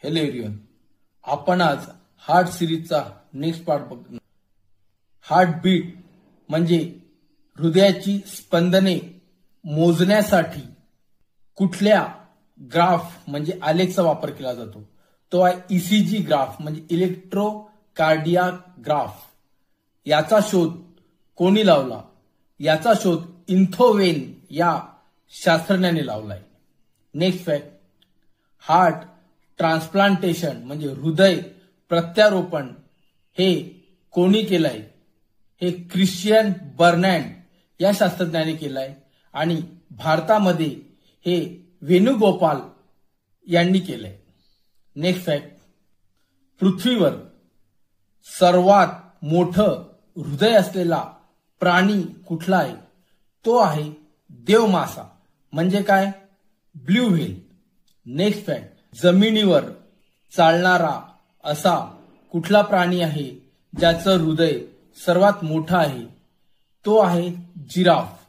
Hello everyone, आपण आज heart सिरीजचा next part बघणार. हार्ट बीट म्हणजे हृदयाची स्पंदने मोजण्यासाठी कुठल्या ग्राफ म्हणजे आलेखचा वापर केला जातो. तो आहे ईसीजी ग्राफ म्हणजे इलेक्ट्रोकार्डियाक ग्राफ. याचा शोध कोणी लावला? याचा शोध इन्थोवेन या शास्त्रज्ञाने लावलाय. नेक्स्ट फॅक्ट, हार्ट ट्रान्सप्लांटेशन म्हणजे हृदय प्रत्यारोपण हे कोणी केलंय? हे ख्रिश्चियन बर्नॅड या शास्त्रज्ञाने केलंय आणि भारतामध्ये हे वेणुगोपाल यांनी केलंय. नेक्स्ट फॅक्ट, पृथ्वीवर सर्वात मोठं हृदय असलेला प्राणी कुठला आहे? तो आहे देवमासा म्हणजे काय? Blue whale. नेक्स्ट फॅक्ट, जमिनीवर चालणारा असा कुठला प्राणी आहे ज्याचं हृदय सर्वात मोठं आहे? तो आहे जिराफ.